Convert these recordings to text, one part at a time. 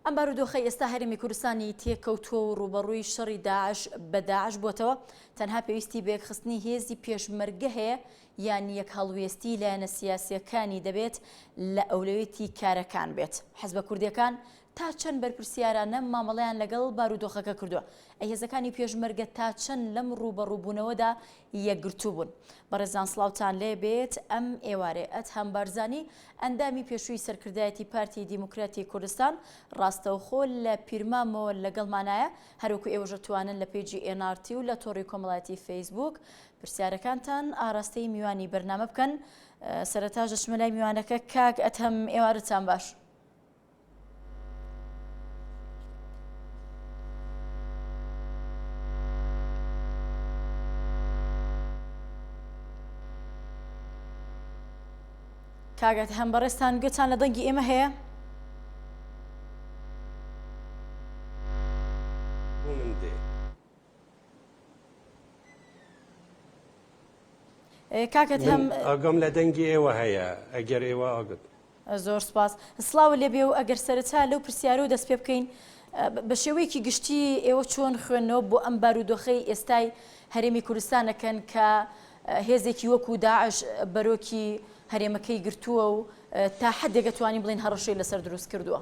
ئەم بارودۆخەی ئێستا هەرێمی کوردستانی تێکەوتووە و ڕوبەڕووی شەڕی داعش بە داعش بووەتەوە. تەنها پێویستی بەیەکخستنی هێزی پێشمەرگە هەیە یان یەک هەڵوێستی لایەنە سیاسیەکانی دەبێت لە ئەولوێتی کارەکان بێت. حەزبە کوردیەکان تا چەند بەرپرسیارانە مامەڵەیان لەگەڵ بارودۆخەکە کردووە. هێزەکانی پێشمەرگە تا چەند لەم ڕوبەڕووبوونەوەدا یەکگرتوو بوون. بەڕێزان سڵاوتان لێ بێت ئەم ئێوارێ ئەدهەم بارزانی ئەندامی پێشووی سەرکردایەتی پارتی دیموکراتی کوردستان ڕاستەوخۆ لە پیرمامەوە لەگەڵمانایە، هەروەکو ئێوەژە توانن لە پیجی NRT و لە تۆڕی کۆمەڵایەتی فەیسبوک پرسیارەکانتان ئاراستەی میوانی بەرنامە بکەن. سەرەتا ژەشمەلای میوانەکە کاک ئەدهەم ئێوارتان باش. کاگات هەم بەڕێستان گوێتان لە دەنگی ئێمە هەیە؟ کاکت هەم ئاگام لە دەنگی ئێوە هەیە ئەگەر ئێوە ئاگت. زۆر سپاس. سڵاو لێبێ و ئەگەر سەرەتا لەو پرسیارە و دەست پێ بکەین بە شێوەیەکی گشتی ئێوە چۆن خوێندنەوە بۆ ئەم بارودۆخەی ئێستای هەرێمی کوردستانەکەن کە هێزێکی وەکو داعش بەرۆکی هەرێمەکەی گرتووە و تا حدێک دەتوانین بڵین هەڕەشەی لەسەر دروست کردووە؟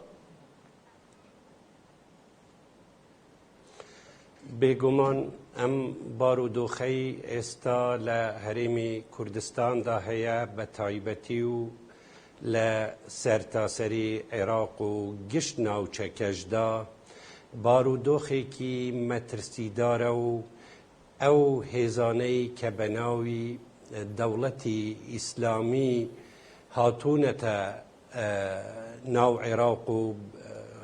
بێگومان ئەم بارودۆخەی ئێستا لە هەرێمی کوردستاندا هەیە بە تایبەتی و لە سەرتاسەری عێراق و گشت ناوچەکەشدا بارودۆخێکی مەترسیدارە و ئەو هێزانەی کە بە ناوی دەوڵەتی ئیسلامی هاتوونەتە ناو عێراق و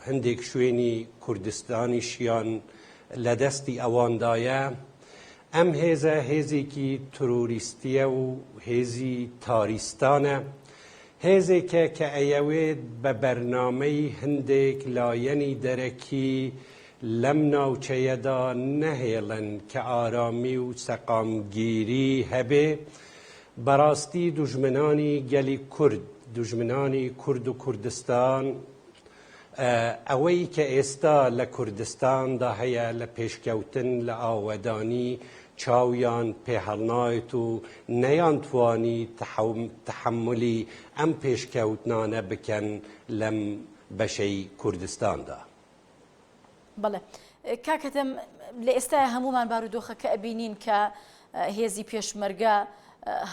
هەندێک شوێنی کوردستانیشیان لە دەستی ئەواندایە. ئەم هێزە هێزێکی تروریستیە و هێزی تاریستانە، هێزێکە کە ئەیەوێت بە بەرنامەی هەندێک لایەنی دەرەکی لەم ناوچەیەدا نەهێڵن کە ئارامی و سەقامگیری هەبێ. بەڕاستی دوژمنانی گەلی کورد، دوژمنانی کورد و کوردستان، ئەوەی کە ئێستا لە کوردستاندا هەیە لە پێشکەوتن لە ئاوەدانی چاویان پێهەڵنایەت و نەیانتوانی تەحملی ئەم پێشکەوتنانە بکەن لەم بەشەی کوردستاندا. بەڵێ کاکەتم لە ئێستای هەمومان بارودۆخەکە ئەبینین کە هێزی پێشمەرگە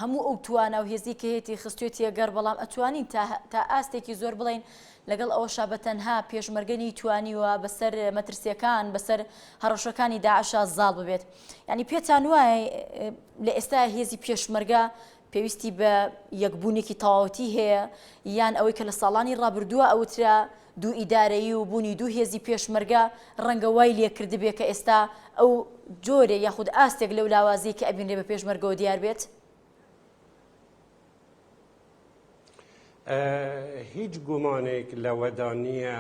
هەموو ئەو توانە و هێزی کە هێتی خستوێتیە گەڕ، بەڵام ئەتوانین تا ئاستێکی زۆر بڵین لەگەڵ ئەوەشا بەتەنها پێشمەرگەنی توانیوە بەسەر مەترسیەکان بەسەر هەڕەشەکانی داعشا زاڵ ببێت. ینی پێتان وایە لە ئێستا هێزی پێشمەرگە پێویستی بە یەکبوونێکی تەواوەتی هەیە یان ئەوەی کە لە ساڵانی ڕابردووە ئەوترا دوو ئیدارەیی و بوونی دوو هێزی پێشمەرگە ڕەنگە وای لێکردبێ کە ئێستا ئەو جۆرێ یاخود ئاستێک لەو لاوازی کە ئەبینرێ بە پێشمەرگەوە دیار بێت؟ هیچ گومانێک لەوەدا نییە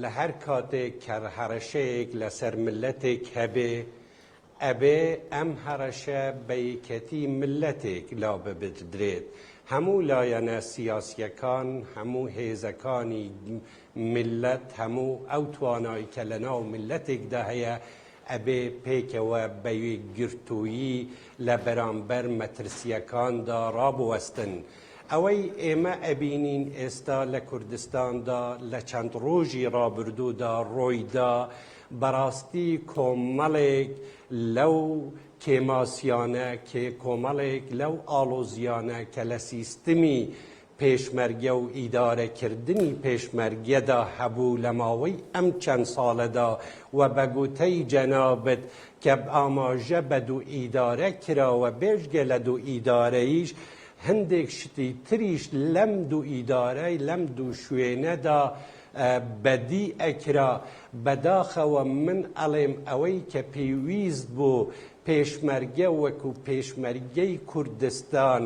لە هەر کاتێک کە هەڕەشەیەک لەسەر ملەتێک هەبێ ئەبێ ئەم هەڕەشە بەیکەتی ملەتێک لا ببدرێت. هەموو لایەنە سیاسیەکان، هەموو هێزەکانی ملەت، هەموو ئەو توانایی کە لە ناو ملەتێکدا هەیە ئەبێ پێکەوە بە یەکگرتوویی لە بەرامبەر مەترسیەکاندا ڕابوەستن. ئەوەی ئێمە ئەبینین ئێستا لە کوردستاندا لە چەند ڕۆژی ڕابردوودا ڕۆیدا بەڕاستی کۆمەڵێک لەو کێماسیانە کۆمەڵێک لەو ئاڵۆزیانە کە لە سیستمی پێشمەرگە و ئیدارەکردنی پێشمەرگەدا هەبوو لە ماوەی ئەم چەند ساڵەدا و بە گوتەی جەنابەت کە ئاماژە بە دوو ئیدارە کراوە، بێژگە لە دوو ئیدارەیش هەندێک شتی تریش لەم دوو ئیدارەی لەم دوو شوێنەدا بەدی ئەکرا. بەداخەوە من ئەڵێم ئەوەی کە پێویست بوو پێشمەرگە وەکو پێشمەرگەی کوردستان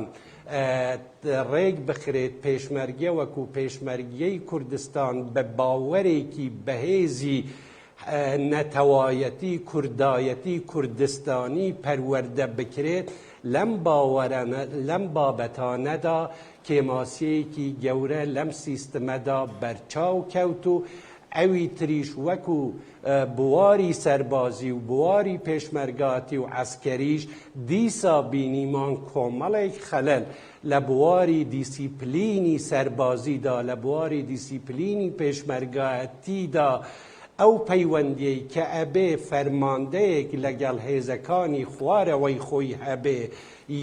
ڕێک بخرێت، پێشمەرگە وەکو پێشمەرگەی کوردستان بە باوەرێکی بەهێزی نەتەوایەتی کوردایەتی کوردستانی پەروەردە بکرێت، لەم بابەتانەدا کێماسیەیەکی گەورە لەم سیستەمەدا بەرچاو کەوت و ئەوی تریش وەکو بواری سەربازی و بواری پێشمەرگاتی و عەسکەریش دیسا بینیمان کۆمەڵێک خەلەل لە بواری دیسیپلینی سەربازیدا لە بواری دیسیپلینی پێشمەرگاتیدا ئەو پەیوەندیەی کە ئەبێ فەرماندەیەک لەگەڵ هێزەکانی خوارەوەی خۆی هەبێ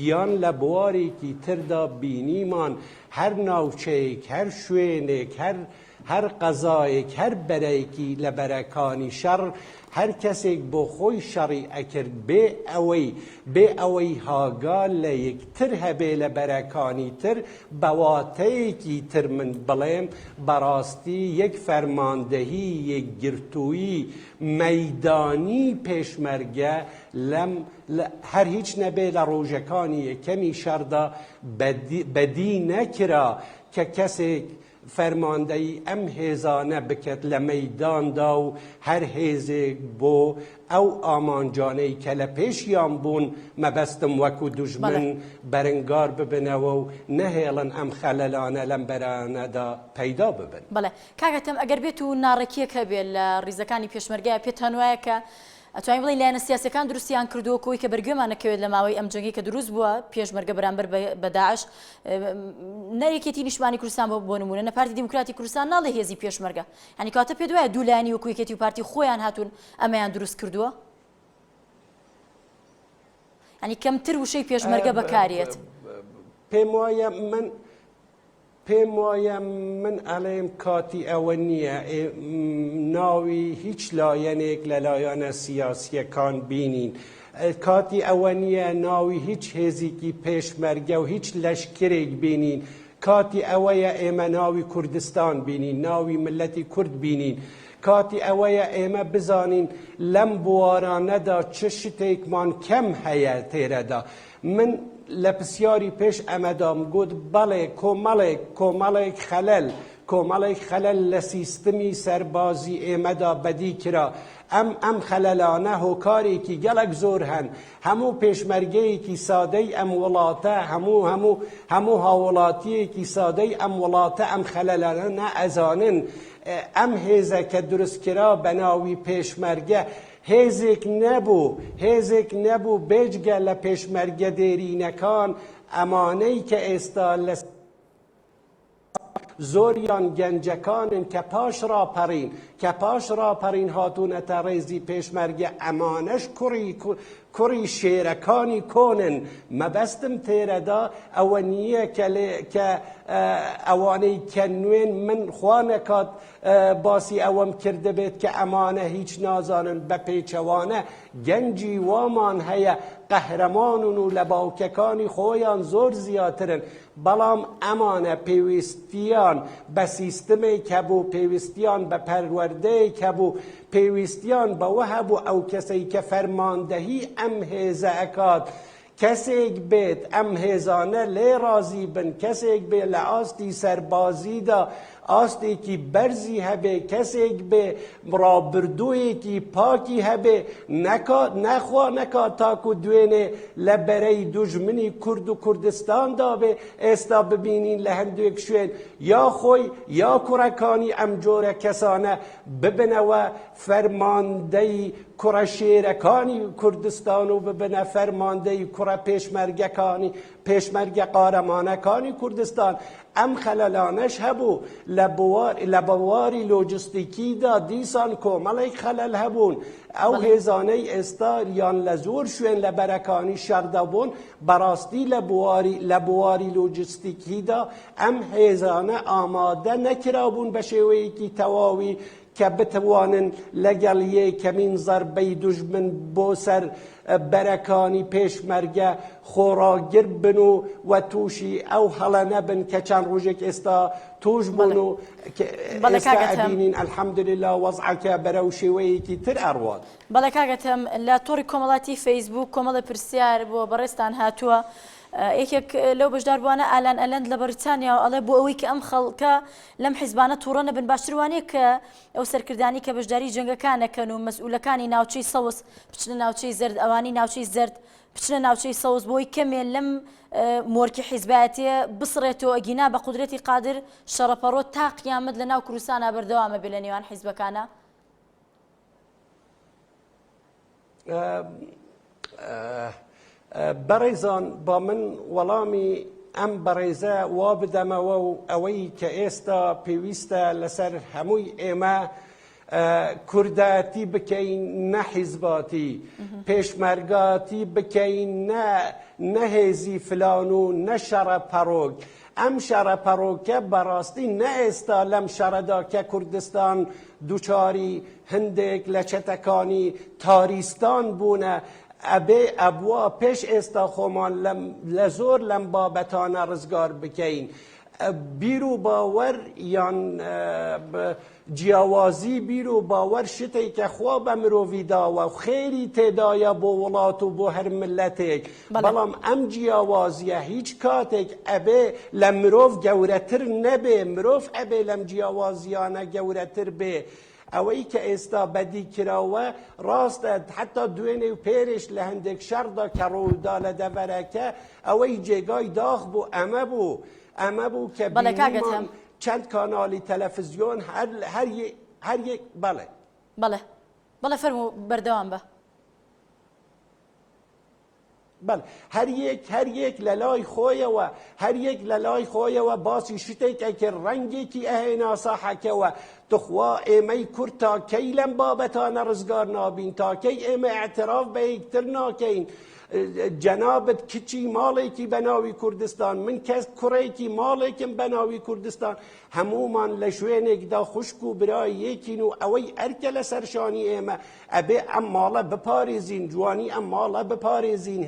یان لە بوارێکی تردا بینیمان هەر ناوچەیەک هەر شوێنێک هەر قەزایەک هەر بەرەیەکی لە بەرەکانی شەڕ هەر کەسێک بۆ خۆی شەڕی ئەکرد بێ ئەوەی هاگا لە یەکتر هەبێ لە بەرەکانی تر بەواتەیەکی تر من بڵێم بەڕاستی یەک فەرماندەهی یەکگرتوویی مەیدانی پێشمەرگە هەر هیچ نەبێ لە ڕۆژەکانی یەکەمی شەڕدا بەدی نەکرا کە کەسێک فەرماندەی ئەم هێزانە بکەت لە مەیداندا و هەر هێزێک بۆ ئەو ئامانجانەی کە لە پێشیان بوون مەبەستم وەکو دوژمن بەرنگار ببنەوە و نەهێڵن ئەم خەلەلانە لەم بەرانەدا پەیدا ببن. بەڵێ کاکەتەم ئەگەر بێت و ناڕێکیەک هەبێت لە ڕیزەکانی پێشمەرگایە پێت هەنوایە کە ئەتوانین بڵین لایەنە سیاسەکان دروستیان کردووە کۆی کە بەرگوێمان نەکەوێت لە ماوەی ئەم جەنگی کە دروست بووە پێشمەرگە بەرامبەر بە داعش نەیەکێتی نیشتمانی کوردستان بۆ نمونە نە پارتی دیموکراتی کوردستان ناڵێ هێزی پێشمەرگە یعنی کاتە پێت وایە دوو لایەنی وەکو یەکێتی و پارتی خۆیان هاتوون ئەمەیان دروست کردووە ینی کەمتر وشەی پێشمەرگە بەکارێت پێم وایە من ئەڵێم کاتی ئەوە نییە ناوی هیچ لایەنێک لە لایەنە سیاسیەکان بینین کاتی ئەوە نییە ناوی هیچ هێزێکی پێشمەرگە و هیچ لەشکرێک بینین کاتی ئەوەیە ئێمە ناوی کوردستان بینین ناوی ملەتی کورد بینین کاتی ئەوەیە ئێمە بزانین لەم بوارانەدا چ شتێکمان کەم هەیە تێرەدا من لە پرسیاری پێش ئەمەدام گوت بەڵێ کۆمەڵێک خەلەل لە سیستمی سەربازی ئێمەدا بەدی کرا ئەم خەلەلانە هۆکارێکی گەلک زۆر هەن هەموو پێشمەرگەیەکی سادەی ئەم وڵاتە هەموو هاوڵاتیەکی سادەی ئەم وڵاتە ئەم خەلەلانە نەئەزانن ئەم هێزە کە دروستکرا بە ناوی پێشمەرگە هێزێک نەبوو بێجگە لە پێشمەرگە دێرینەکان ئەمانەی کە ئێستا لە زۆریان گەنجەکانن کە پاش ڕاپەڕین هاتوونەتە ڕێزی پێشمەرگە ئەمانەش کوڕی شێرەکانی کۆنن مەبەستم تێرەدا ئەوە نییە کە ئەوانەی کە نوێن من خوا نەکات باسی ئەوەم کرده بێت کە ئەمانە هیچ نازانن بە پێچەوانە گەنجی وامان هەیە قەهرەمانن و لە باوکەکانی خۆیان زۆر زیاترن بەڵام ئەمانە پێویستیان بە سیستمێک هەبوو پێویستیان بە پەروەردەیەک هەبوو پێویستیان بەوە هەبوو ئەو کەسەی کە فەرماندەهی ئەم هێزە ئەکات کەسێک بێت ئەم هێزانە لێ ڕازی بن کەسێک بێت لە ئاستی سەربازیدا ئاستێکی بەرزی هەبێ کەسێک بێ ڕابردوویەکی پاکی هەبێ نەخوا نەکات تاکو دوێنێ لە بەرەی دوژمنی کورد و کوردستاندا بێ ئێستا ببینین لە هەندێک شوێن یا خۆی یا کوڕەکانی ئەم جۆرە کەسانە ببنەوە فەرماندەی کوڕە شێرەکانی کوردستان و ببنە فەرماندەی کوڕە پێشمەرگە قارەمانەکانی کوردستان ئەم خەلەلانەش هەبوو لە بواری لۆجستیکیدا دیسان کۆمەڵێک خەلەل هەبوون ئەو هێزانەی ئێستا یان لە زۆر شوێن لە بەرەکانی شەڕدا بوون بەڕاستی لە بواری لۆجستیکیدا ئەم هێزانە ئامادە نەکرابوون بە شێوەیەکی تەواوی کە بتوانن لەگەڵ یەکەمین زەربەی دوژمن بۆ سەر بەرەکانی پێشمەرگە خۆڕاگر بن و تووشی ئەو هەڵە نەبن کە چەند ڕۆژێک ئێستا توش بوون و ئێستا ئەبینین ئەلحەمدوللا وەزعەکە بەرەو شێوەیەکی تر ئەڕوات. بەڵێ کاگەتەم لە تۆڕی کۆمەڵاتی فەیسبوک کۆمەڵە پرسیار بۆ بەڕێستان هاتووە یەکێک لەو بەشداربووانە ئالان ئەلەند لە بەریتانیا ئەڵێ بۆ ئەوەی کە ئەم خەڵکە لەم حیزبانە تووڕە نەبن باشتر وانەیە کە ئەو سەرکردانی کە بەشداری جەنگەکانەکەن و مەسئولەکانی ناوچەی سەوز بچنە ناوچەی زرد، ئەوانی ناوچەی زرد بچنە ناوچەی سەوز بۆی کەمێ لەم مۆرکی حیزبایەتیە بسڕێتەوە ئەگینا بە قودرەتی قادر شەڕەپەڕۆ تا قیامەت لە ناو کوردستانە بەردەوامە بێ لە نێوان حیزبەکانە. بەڕێزان با من وەڵامی ئەم بەڕێزە وا بدەمەوە و ئەوەی کە ئێستا پێویستە لەسەر هەمووی ئێمە کوردایەتی بکەین نە حیزباتی، پێشمەرگاتی بکەین نە هێزی فلان و نە شەڕەپەڕۆک. ئەم شەڕەپەڕۆکە بەڕاستی نە ئێستا لەم شەڕەدا کە کوردستان دووچاری هەندێک لە چەتەکانی تاریستان بوونە ئەبێ ئەبووە پێش ئێستا خۆمان لە زۆر لەم بابەتانە ڕزگار بکەین. بیر و باوەڕ یان جیاوازی بیر و باوەڕ شتێکە خوا بە مرۆڤی داوە و خێری تێدایە بۆ وڵات و بۆ هەر ملەتێک، بەڵام ئەم جیاوازیە هیچ کاتێک ئەبێ لە مرۆڤ گەورەتر نەبێ، مرۆڤ ئەبێ لەم جیاوازیانە گەورەتر بێ. ئەوەی کە ئێستا بەدی کراوە ڕاستە، حتا دوێنێ و پێرش لە هەندێک شەڕدا کە ڕوودا لە دەڤەرەکە ئەوەی جێگای داغ بوو ئەمە بوو کە بینیمان چەند کانالی تەلەڤیزیۆن هەر یەک بەڵێ فەرموو بەردەوام بە هەر یەک لە لای خۆیەوە، هەر یەک لە لای خۆیەوە باسی شتێکە کە ڕەنگێکی ئەهێنا ساحەکەوە. تخوا ئێمەی کورد تاکەی لەم بابەتانە ڕزگار نابین، تاکەی ئێمە ئەعتراف بە یەکتر ناکەین. جەنابەت کچی ماڵێکی بەناوی کوردستان، من کەس کوڕێکی ماڵێکم بەناوی کوردستان، هەمومان لە شوێنێکدا خوشک و برای یەکین و ئەوەی ئەرکە لە سەرشانی ئێمە ئەبێ ئەم ماڵە بپارێزین، جوانی ئەم ماڵە بپارێزین،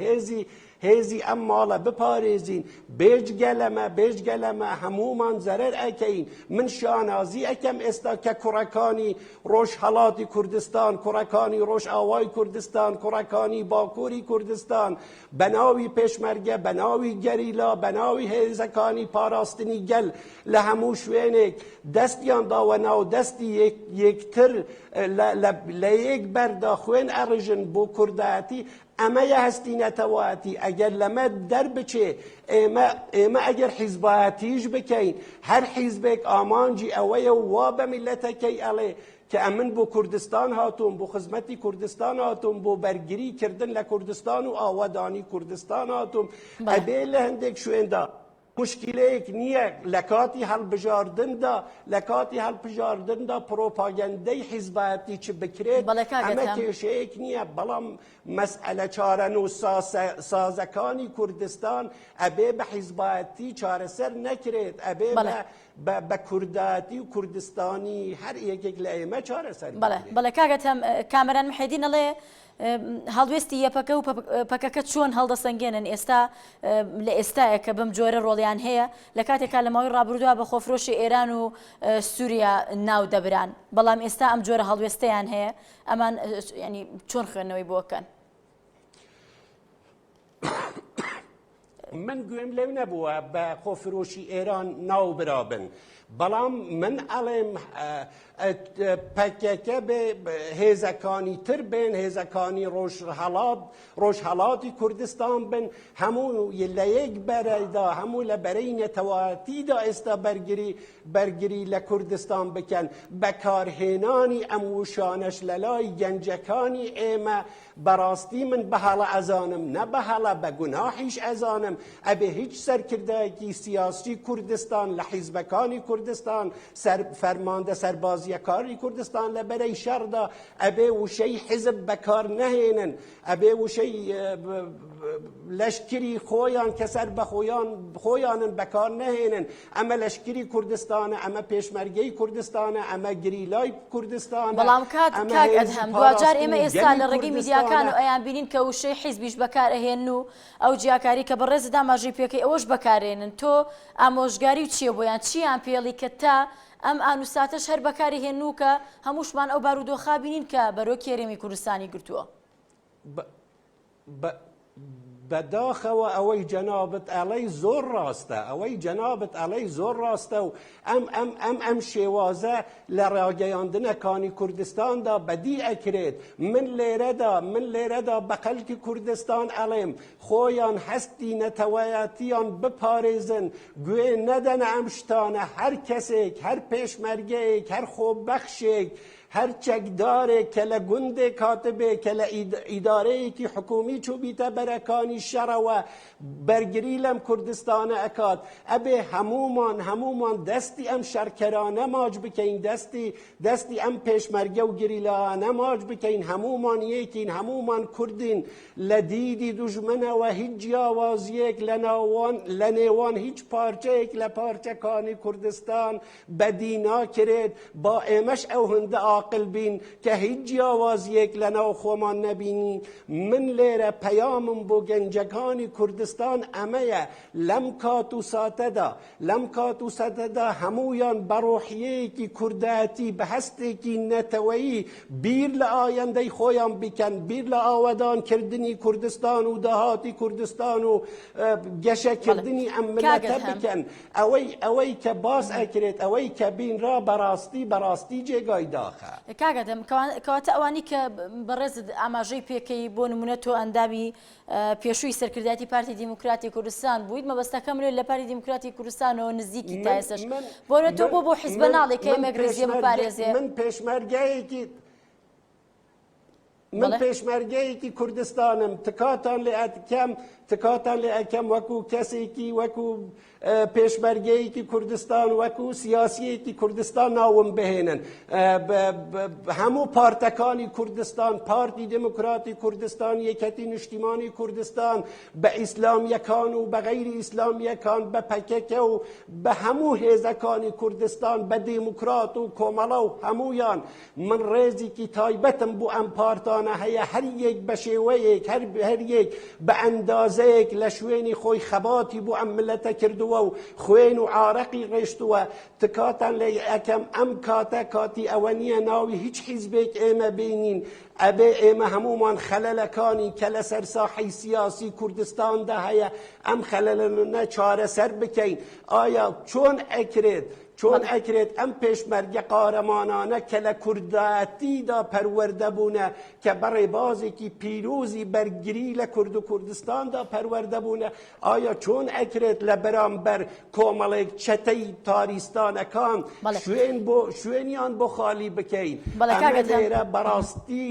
هێزی ئەم ماڵە بپارێزین. بێجگەلەمە هەمومان زەرەر ئەکەین. من شانازی ئەکەم ئێستا کە کوڕەکانی ڕۆژهەڵاتی کوردستان، کوڕەکانی ڕۆژئاوای کوردستان، کوڕەکانی باکووری کوردستان بەناوی پێشمەرگە، بەناوی گەریلا، بەناوی هێزەکانی پاراستنی گەل لە هەموو شوێنێک دەستیان داوە ناو دەستی یەکتر لە یەک بەردا خوێن ئەڕژن بۆ کوردایەتی. ئەمەیە هەستینەتەوەتی. ئەگەر لەمە دەربچێ ئێمە ئەگەر حیزبایەتیش بکەین، هەر حیزبێک ئامانجی ئەوەیە وا بە میلەتەکەی ئەڵێ کە ئەمن بۆ کوردستان هاتووم، بۆ خزمەتی کوردستان هاتووم، بۆ بەرگری کردن لە کوردستان و ئاوادانی کوردستان هاتووم. ئەبێ لە هەندێک شوێندا مشکلەیەک نییە لە کاتی هەڵبژاردندا پرۆپاگەندەی حیزبایەتی چ بکرێت، ئەمە کێشەیەک نییە. بەڵام مەسئلە چارەنە و سازەکانی کوردستان ئەبێ بە حیزبایەتی چارەسەر نەکرێت، ئەبێ بە کوردایەتی و کوردستانی هەر یەکێک لە ئێمە چارەسەر بکرێت. بەڵێ کاگەتەم کامەران محەیدین ئەڵێ هەڵوێستی یەپەکە و پەکەکە چۆن هەڵدەسەنگێنن ئێستا لە ئێستایە کە بەم جۆرە ڕۆڵیان هەیە لە کاتێکا لە ماوەی ڕابردووە بە خۆفرۆشی ئێران و سووریا ناو دەبران، بەڵام ئێستا ئەم جۆرە هەڵوێستەیان هەیە، ئەمان ینی چۆن خوێندنەوەی بۆکەن؟ من گوێم لەو نەبووە بە خۆفرۆشی ئێران ناو برابن، بەڵام من ئەڵێم پەکەکە بێ هێزەکانی تر بن، هێزەکانی ڕۆژهەڵاتی کوردستان بن، هەموو لە یەک بەرەدا، هەموو لە بەرەی نەتەواتیدا ئێستا بەرگری لە کوردستان بکەن. بەکارهێنانی ئەم وشانەش لە لای گەنجەکانی ئێمە بەڕاستی من بەهەڵە ئەزانم، نە بەهەڵە بە گوناحیش ئەزانم. ئەبێ هیچ سەرکردایەکی سیاسی کوردستان لە حیزبەکانی کوردستان، فەرماندە سەربازیەکاری کوردستان لە بەرەی شەڕدا ئەبێ وشەی حیزب بەکار نەهێنن، ئەبێ وشەی لەشکری خۆیان کە سەر بە خۆیانن بەکار نەهێنن. ئەمە لەشکری کوردستانە، ئەمە پێشمەرگەی کوردستانە، ئەمە گریلای کوردستانە. بەڵام کات ئەدهەم دوجار ئێمە ئێستا لە ڕێگەی میدیاکان و ئەیان بینین کە وشەی حیزبیش بەکار ئەهێن و ئەو جیاکاری کە بەڕێزدا ماژەی پێکەی ئەوەش بەکارێنن. تۆ ئامۆژگاری و چییە بۆیان چیان پێڵی کە تا ئەم ئانووساتەش هەر بەکاری هێنوو کە هەمووشمان ئەو بارودۆخا بینین کە بەرۆ کێرێمی کوردستانی گرتووە؟ بداخەوە ئەوەی جەنابەت ئەڵەی زۆر ڕاستە ئەوەی جەنابەت ئەڵەی زۆر ڕاستە و ئەم شێوازە لە ڕاگەیاندنەکانی کوردستاندا بەدی ئەکرێت من لێرەدا بە خەڵکی کوردستان ئەڵێم خۆیان هەستی نەتەوایەتیان بپارێزن گوێ نەدەنە ئەم شتانە هەر کەسێک هەر پێشمەرگەیەک هەر خۆبەخشێک هەر چەکدارێک کە لە گوندێک کاتبێک کە لە ئیدارەیەکی حکومی چوبیتە بەرەکانی شەڕەوە بەرگری لەم کوردستانە ئەکات ئەبێ هەمومان دەستی ئەم شەرکەرانە ماچ بکەین دەستی ئەم پێشمەرگە و گریلانە ماچ بکەین هەمومان یەکین هەمومان کوردین لە دیدی دوژمنەوە هیچ جیاوازیەک لە نێوان هیچ پارچەیەک لە پارچەکانی کوردستان بەدی ناکرێت با ئێمەش ئەو هەندە عاقل بین کە هیچ جیاوازیەک لەناو خۆمان نەبینی من لێرە پەیامم بۆ گەنجەکانی کوردستان ئەمەیە لەم کات و ساتەدا هەمویان بەڕۆحیەیەکی کوردەتی بە هەستێکی نەتەوەیی بیر لە ئایەندەی خۆیان بکەن بیر لە ئاوەدانکردنی کوردستان و داهاتی کوردستان و گەشەکردنی ئەم ملەتە بکەن ئەوەی کە باس ئەکرێت ئەوەی کە بینرا بەڕاستی جێگای داخە کاگەدەم کەواتە ئەوانی کە بەڕێز ئاماژەی پێکەی بۆ نمونە تۆ ئەندامی پێشووی سەرکردایەتی پارتی دیموکراتی کوردستان بوویت مەبەستەکەم لە پارتی دیموکراتی کوردستانەوە نزیکی تا ئێستش بۆرە تۆ بۆ حیزبە ناڵێ کە ئێمە گرزیە بپارێزێ من پێشمەرگەیەکی کوردستانم تکاتان لێ ئەکەم وەکو کەسێکی وەکو پێشمەرگەیەکی کوردستان وەکو سیاسیەکی کوردستان ناوم بهێنن هەموو پارتەکانی کوردستان پارتی دموکراتی کوردستان یەکەتی نیشتیمانی کوردستان بە ئیسلامیەکان و بە غەیری ئیسلامیەکان بە پەکەکە و بە هەموو هێزەکانی کوردستان بە دیموکرات و کۆمەڵە و هەمویان من ڕێزێکی تایبەتم بۆ ئەم پارتانە هەیە هەر یەک بە شێوەیەک هەر یەک بە ئەندازەیەک لە شوێنی خۆی خەباتی بۆ ئەم ملەتە کردووە و خوێن و عارەقی ڕێشتووە تکاتان لێ ئەکەم ئەم کاتی ئەوە نییە ناوی هیچ حیزبێک ئێمە بینین ئەبێ ئێمە هەمومان خەلەلەکانی کە لەسەر ساحەی سیاسی کوردستاندا هەیە ئەم خەلەلە چارەسەر بکەین ئایا چۆن ئەکرێت ئەم پێشمەرگە قارەمانانە کە لە کوردەتیدا پەروەردە بوونە کە بەڕێبازێکی پیرۆزی بەرگری لە کورد و کوردستاندا پەروەردە بوونە ئایا چۆن ئەکرێت لە بەرامبەر کۆمەڵێک چەتەی تاریستانەکان شوێنیان بۆ خالی بکەین ئەمە لێرە بەڕاستی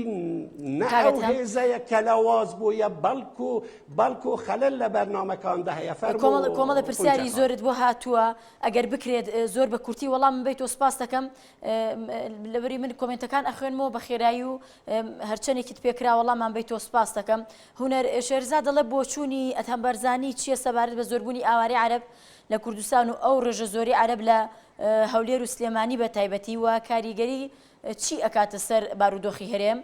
نە ئەو هێزەیە کە لەواز بوویە بەڵکو خەلەل لە بەرنامەکاندا هەیە کۆمەڵە پرسیاری زۆرت بۆ هاتووە ئەگەر بکرێت زۆر بە کورتی وەڵام من بیت و سپاس دەکەم لەبەری من کۆمنتەکان ئەخوێنمەوە بە خێرایی و هەرچەندێکیت پێکرا وەڵامان بیت و سپاس دەکەم هونەر شێرزاد دەڵێ بۆ چوونی ئەتەم بەرزانی چییە سەبارەت بە زۆربوونی ئاواری عەرەب لە کوردستان و ئەو ڕێژە زۆری عەرەب لە هەولێر و سلێمانی بە تایبەتی و کاریگەری چی ئەکاتە سەر بارودۆخی هەرێم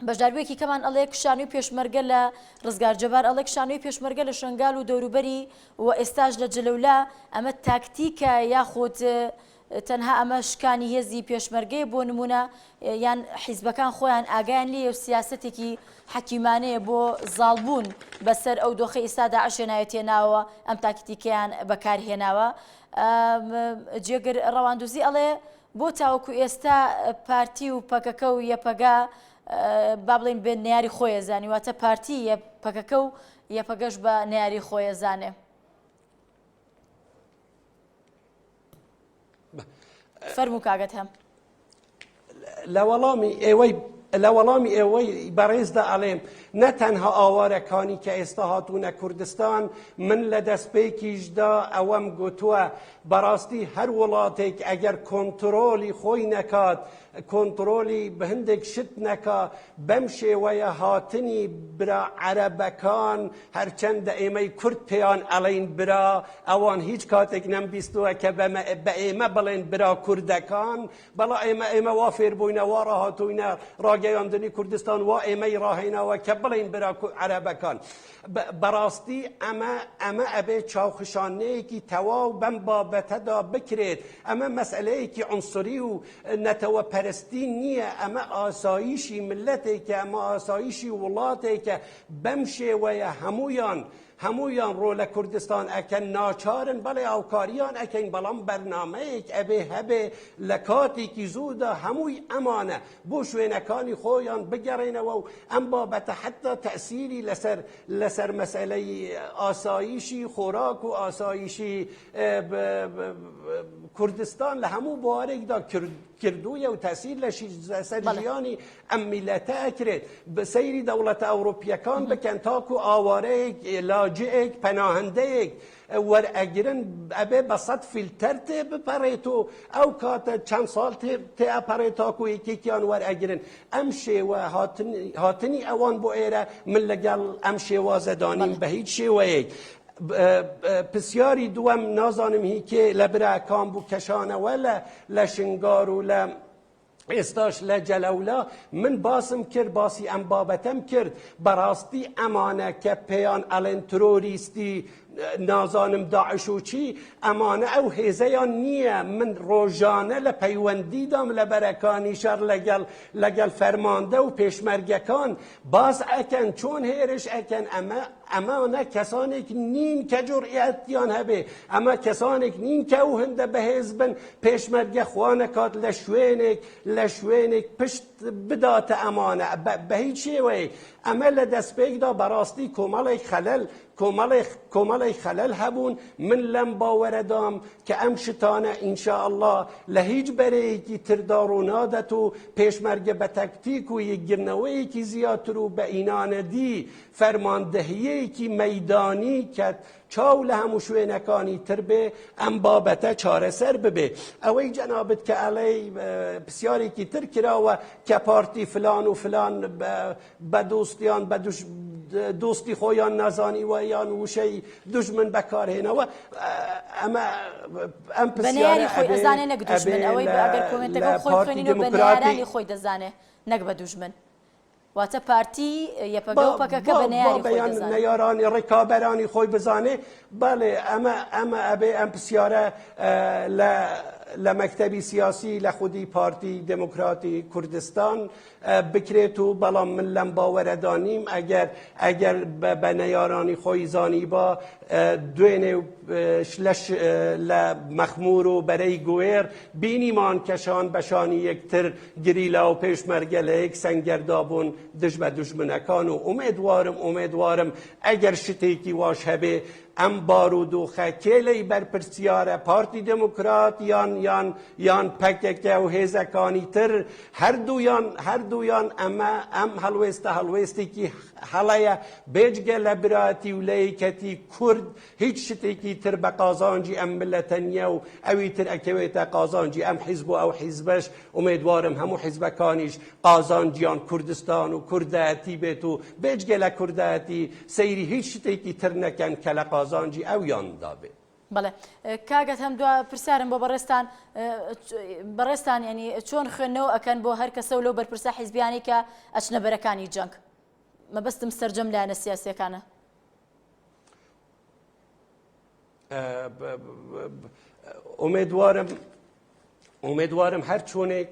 بەشدارویەکی کەمان ئەڵێ کشانوی پێشمەرگە لە ڕزگار جەبار ئەڵێ کشانوی پێشمەرگە لە شنگال و دەوروبەری و ئێستاش لە جلەولا ئەمە تاکتیکە یاخود تەنها ئەمە شکانی هێزی پێشمەرگەی بۆ نمونە یان حیزبەکان خۆیان ئاگایان لێ و سیاسەتێکی حەکیمانەیە بۆ زاڵبوون بەسەر ئەو دۆخی ئێستادا عشێناوێتێناوە ئەم تاکتیکیان بەکارهێناوە جێگر ڕەواندوزی ئەڵێ بۆ تاوەکو ئێستا پارتی و پەکەکە و یەپەگا با بڵین بێ نەیاری خۆیە زانی واتە پارتی پەکەکە و یەپەگەش بە نەیاری خۆیە زانێ فەرموو کاگەت هەم لە وەڵامی ئێوەی بەڕێزدا ئەڵێم نە تەنها ئاوارەکانی کە ئێستا هاتوونە کوردستان من لە دەستپێکیشدا ئەوەم گوتووە بەڕاستی هەر وڵاتێک ئەگەر کۆنتڕۆلی خۆی نەکات کۆنتڕۆلی بە هەندێک شت نەکا بەم شێوەیە هاتنی برا عەرەبەکان هەرچەندە ئێمەی کورد پێیان ئەڵێن برا ئەوان هیچ کاتێک نەمبیستووە کە بە ئێمە بڵێن برا کوردەکان بەڵا ئێمە وا فێر بووینە وا ڕاهاتووینە ڕاگەیاندنی کوردستان وا ئێمەی ڕاهێناوە کە بڵین برا عەرەبەکان بەڕاستی ئەمە ئەبێ چاوخشانەیەکی تەواو بەم بابەتەدا بکرێت ئەمە مەسئلەیەکی عنسری و نەتەوە پەرستی نییە ئەمە ئاسایشی ملەتێکە ئەمە ئاسایشی وڵاتێکە بەم شێوەیە هەمویان ڕۆ لە کوردستان ئەکەن ناچارن بەڵێ هاوکاریان ئەکەین بەڵام بەرنامەیەک ئەبێ هەبێ لە کاتێکی زوودا هەمووی ئەمانە بۆ شوێنەکانی خۆیان بگەڕێنەوە و ئەم بابەتە حتا تەسیری لەسەر مەسئلەی ئاسایشی خۆراک و ئاسایشی کوردستان لە هەموو بوارێکدا کردوویە و تەسیر لەسەر ژیانی ئەم میلەتە ئەکرێت بە سەیری دەوڵەتە ئەوروپیەکان بکەن تاکو ئاوارەیەک لاجئێک پەناهەندەیەک وەرئەگرن ئەبێ بە سەد فیلتەر تێ بپەڕێت و ئەو کاتە چەند ساڵ تێ ئەپەڕێت تاکو یەکێکیان وەرئەگرن ئەم شێوە هاتنی ئەوان بۆ ئێرە من لەگەڵ ئەم شێوازە دانیم بە هیچ شێوەیەک پرسیاری دووەم نازانم هیکێ لە براکان بوو کەشانەوە لە شنگار و لە ئێستاش لە جەلەولا من باسم کرد باسی ئەم بابەتەم کرد بەڕاستی ئەمانە کە پێیان ئەڵێن تۆریستی نازانم داعش و چی ئەمانە ئەو هێزەیان نییە من ڕۆژانە لە پەیوەندیدام لە بەرەکانی شەڕ لەگەڵ فەرماندە و پێشمەرگەکان باز ئەکەن چۆن هێرش ئەکەن ئەمانە کەسانێک نین کە جورئەتیان هەبێ ئەمە کەسانێک نین کە ئەو هەندە بەهێز بن پێشمەرگە خوانەکات لە شوێنێک پشت بداتە ئەمانە بە هیچ شێوەیەک ئەمە لە دەستپێکدا بەڕاستی کۆمەڵی خەلەل هەبوون من لەم باوەرەدام کە ئەم شتانە ئینشاء الله لە هیچ بەرەیەکی تردا ڕوونادەت و پێشمەرگە بە تەکتیک و یەکگرنەوەیەکی زیاتر و بە ئینانەدی فەرماندەهیەیەکی مەیدانی کە چاو لە هەموو شوێنەکانی تر بێ ئەم بابەتە چارەسەر ببێ ئەوەی جەنابەت کە ئەڵێ پرسیارێکی تر کراوە کە پارتی فلان و فلان بە دۆستیان بە دۆستی خۆیان نازانیوە یان وشەی دوژمن بەکارهێنەوە ئەم بەنیاری خۆی ئەزانێ نەک دوژمن ئەوەی ئەگەر کۆمنتەکە خۆی خوێنینەوە بەنیارانی خۆی دەزانێ نەک بە دوژمن واتە پارتی یەپەگەوپەکەکە بەنیاری خۆی دەزانێ نەیارانی ڕێکابەرانی خۆی بزانێ بەڵێ ئەمە ئەبێ ئەم پرسیارە لە مەکتەبی سیاسی لە خودی پارتی دموکراتی کوردستان بکرێت و بەڵام من لەم باوەرەدانیم ئەگەر بە نەیارانی خۆی زانیبا دوێنێ لە مەخمور و بەرەی گوێر بینیمان کەشان بەشانی یەکتر گریلا و پێشمەرگە لە یەک سەنگەردا بوون دژ بە دوژمنەکان و ئومێدوارم ئەگەر شتێکی واش هەبێ ئەم بارودۆخە کێلەی بەرپرسیارە پارتی دموکرات یان پەکێکە و هێزەکانی تر هەردوویان ئەم هەڵوێستێکی هەڵەیە بێجگە لە براتی و لە یەکەتی کورد هیچ شتێکی تر بە قازانجی ئەم ملەتە نییە و ئەوی تر ئەکەوێتە قازانجی ئەم حیزب و ئەو حیزبەش ئومێدوارم هەموو حیزبەکانیش قازانجیان کوردستان و کوردایەتی بێت و بێجگە لە کوردایەتی سەیری هیچ شتێکی تر نەکەن کە لە قازانجی ئەویاندا بێت بەڵێ کاگەت هەم دو پرسیارم بۆ بەڕێستان ینی چۆن خوێندنەوە ئەکەن بۆ هەر کەسە و لەو بەرپرسە حیزبیانی کە ئەچنە بەرەکانی جەنگ مەبەستم سەرجەم لایەنە سیاسیەکانە ئومێدوارم هەر چۆنێک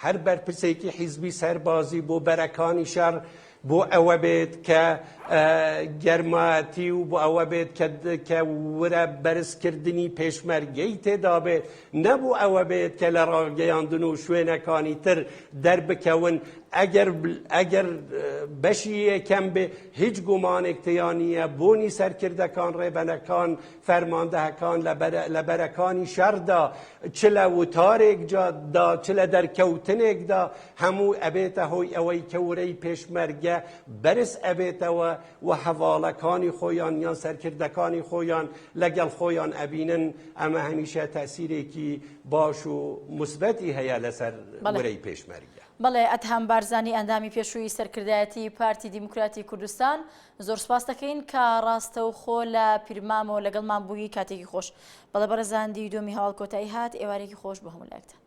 هەر بەرپرسێکی حیزبی سەربازی بۆ بەرەکانی شەڕ بۆ ئەوە بێت کە گەرمایەتی و بۆ ئەوە بێت کە ورە بەرزکردنی پێشمەرگەی تێدا بێت نەبوو ئەوە بێت کە لە ڕاگەیاندن و شوێنەکانی تر دەربکەون ئەگەر بەشی یەکەم بێ هیچ گومانێک تیان نییە بۆنی سەرکردەکان ڕێبەنەکان فەرماندەهەکان لە بەرەکانی شەڕدا چ لە وتارێکدا چ لە دەرکەوتنێکدا هەموو ئەبێتە هۆی ئەوەی کە ورەی پێشمەرگە بەرز ئەبێتەوە و هەواڵەکانی خۆیان یان سەرکردەکانی خۆیان لەگەڵ خۆیان ئەبینن ئەمە هەمیشە تەسیرێکی باش و مثبەتی هەیە لەسەر ورەی پێشمەرگە. بەڵێ ئەتهام بارزانی ئەندامی پێشووی سەرکردایەتی پارتی دیموکراتی کوردستان زۆر سپاس دەکەین کە ڕاستە و خۆ لە پیرمامەوە لەگەڵمان بووی کاتێکی خۆش بەڵێ بەڕێزاندی دومی هەواڵ کۆتایی هات ئێوارێکی خۆش بە هەموو لایەکتان.